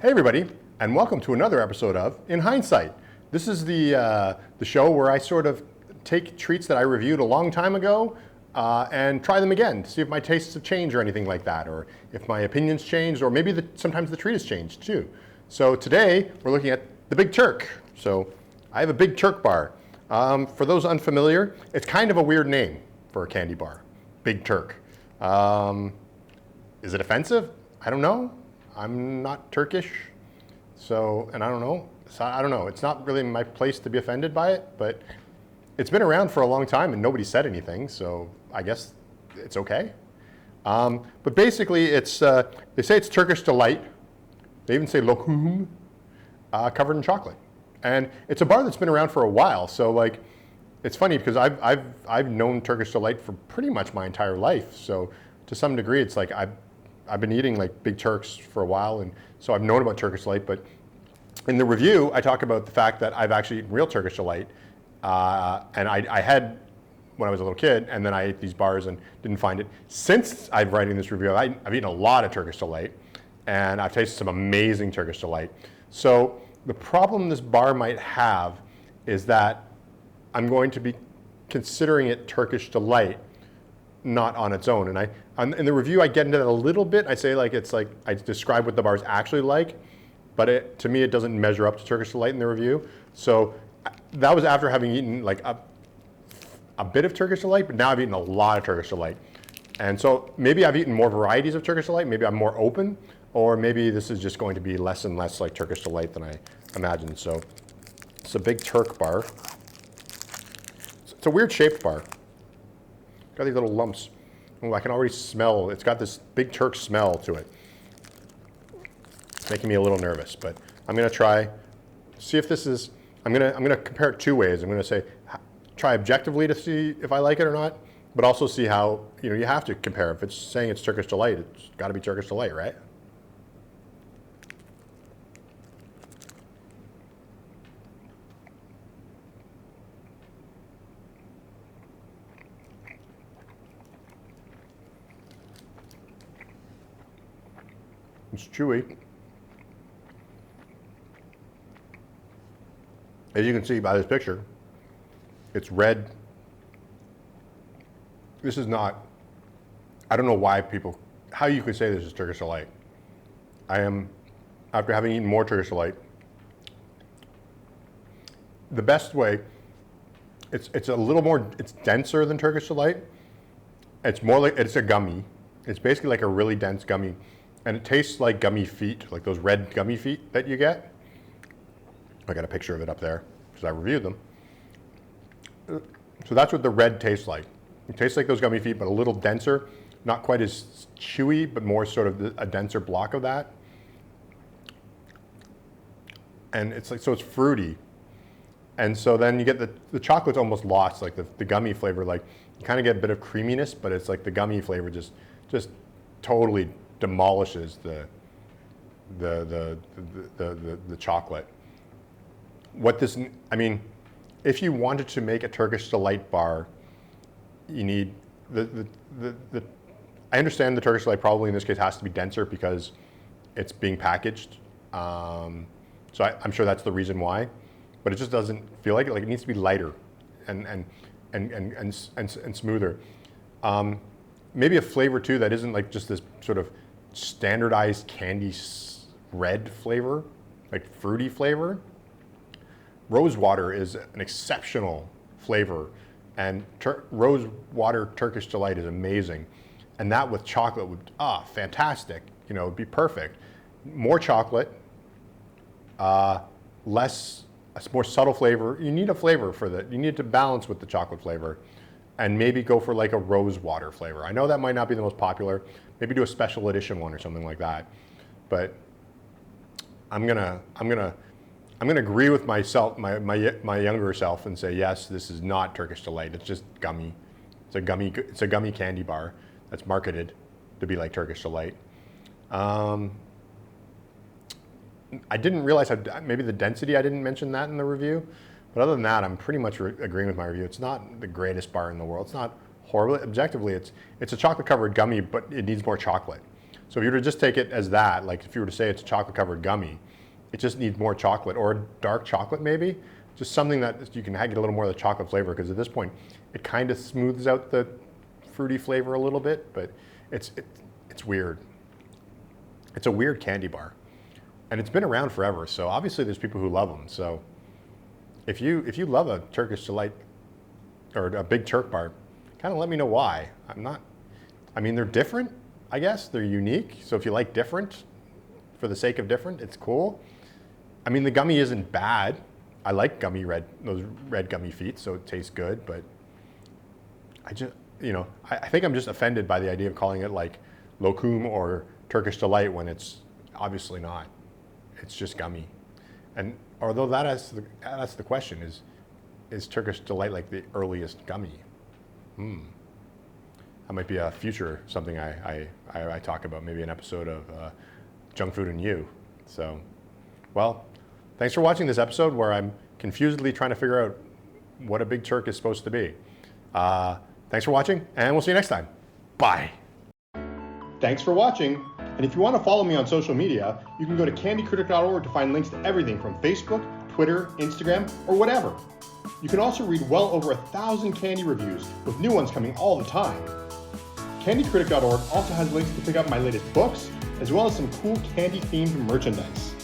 Hey everybody, and welcome to another episode of In Hindsight. This is the show where I sort of take treats that I reviewed a long time ago and try them again to see if my tastes have changed or anything like that, or if my opinions changed, or maybe sometimes the treat has changed too. So today we're looking at the Big Turk. So I have a Big Turk bar. For those unfamiliar, it's kind of a weird name for a candy bar, Big Turk. Is it offensive? I don't know. I'm not Turkish, and I don't know. So I don't know. It's not really my place to be offended by it, but it's been around for a long time and nobody said anything, so I guess it's okay. But basically, they say it's Turkish delight. They even say lokum, covered in chocolate, and it's a bar that's been around for a while. So like, it's funny because I've known Turkish delight for pretty much my entire life. So to some degree, it's like I've been eating like Big Turks for a while, and so I've known about Turkish delight. But in the review, I talk about the fact that I've actually eaten real Turkish delight, and I had when I was a little kid, and then I ate these bars and didn't find it. Since I'm writing this review, I've eaten a lot of Turkish delight, and I've tasted some amazing Turkish delight. So the problem this bar might have is that I'm going to be considering it Turkish delight, not on its own. And in the review, I get into that a little bit. I say it's like I describe what the bar is actually like, but to me, it doesn't measure up to Turkish delight in the review. So that was after having eaten like a bit of Turkish delight, but now I've eaten a lot of Turkish delight. And so maybe I've eaten more varieties of Turkish delight. Maybe I'm more open, or maybe this is just going to be less and less like Turkish delight than I imagined. So it's a Big Turk bar. It's a weird shaped bar. Got these little lumps. Oh, I can already smell. It's got this Big Turk smell to it. It's making me a little nervous, but I'm gonna try, see if this is, I'm gonna compare it two ways. I'm gonna say, try objectively to see if I like it or not, but also see how, you have to compare. If it's saying it's Turkish delight, it's gotta be Turkish delight, right? It's chewy. As you can see by this picture, it's red. This is not, I don't know why how you could say this is Turkish delight. After having eaten more Turkish delight, the best way, it's a little more, it's denser than Turkish delight. It's more like, it's a gummy. It's basically like a really dense gummy. And it tastes like gummy feet, like those red gummy feet that you get. I got a picture of it up there because I reviewed them. So that's what the red tastes like. It tastes like those gummy feet, but a little denser, not quite as chewy, but more sort of a denser block of that. And it's like, so it's fruity. And so then you get the chocolate's almost lost, like the gummy flavor, like you kind of get a bit of creaminess, but it's like the gummy flavor just totally demolishes the chocolate. If you wanted to make a Turkish delight bar, you need I understand the Turkish delight probably in this case has to be denser because it's being packaged. So I'm sure that's the reason why, but it just doesn't feel like it. Like it needs to be lighter and smoother. Maybe a flavor too that isn't like just this sort of standardized candy red flavor, like fruity flavor. Rose water is an exceptional flavor, and rose water Turkish delight is amazing. And that with chocolate would, fantastic. It'd be perfect. More chocolate, more subtle flavor. You need a flavor for that. You need to balance with the chocolate flavor, and maybe go for like a rose water flavor. I know that might not be the most popular. Maybe do a special edition one or something like that. But I'm gonna agree with myself, my younger self, and say yes, this is not Turkish delight. It's just gummy. It's a gummy candy bar that's marketed to be like Turkish delight. I didn't realize maybe the density. I didn't mention that in the review. But other than that, I'm pretty much agreeing with my review. It's not the greatest bar in the world. It's not horrible. Objectively, it's a chocolate-covered gummy, but it needs more chocolate. So if you were to just take it as that, like if you were to say it's a chocolate covered gummy, it just needs more chocolate, or dark chocolate maybe, just something that you can get a little more of the chocolate flavor, because at this point it kind of smooths out the fruity flavor a little bit, but it's weird. It's a weird candy bar, and it's been around forever. So obviously there's people who love them. So if you love a Turkish Delight or a Big Turk bar, kind of let me know why. I mean, they're different, I guess. They're unique. So if you like different, for the sake of different, it's cool. I mean, the gummy isn't bad. I like those red gummy feet, so it tastes good, but I just, I think I'm just offended by the idea of calling it like lokum or Turkish Delight when it's obviously not. It's just gummy. And although that's the question, is Turkish Delight like the earliest gummy? That might be a future something I talk about, maybe an episode of Junk Food and You. So, well, thanks for watching this episode where I'm confusedly trying to figure out what a Big Turk is supposed to be. Thanks for watching, and we'll see you next time. Bye. Thanks for watching. And if you want to follow me on social media, you can go to candycritic.org to find links to everything from Facebook, Twitter, Instagram, or whatever. You can also read well over 1,000 candy reviews, with new ones coming all the time. Candycritic.org also has links to pick up my latest books, as well as some cool candy-themed merchandise.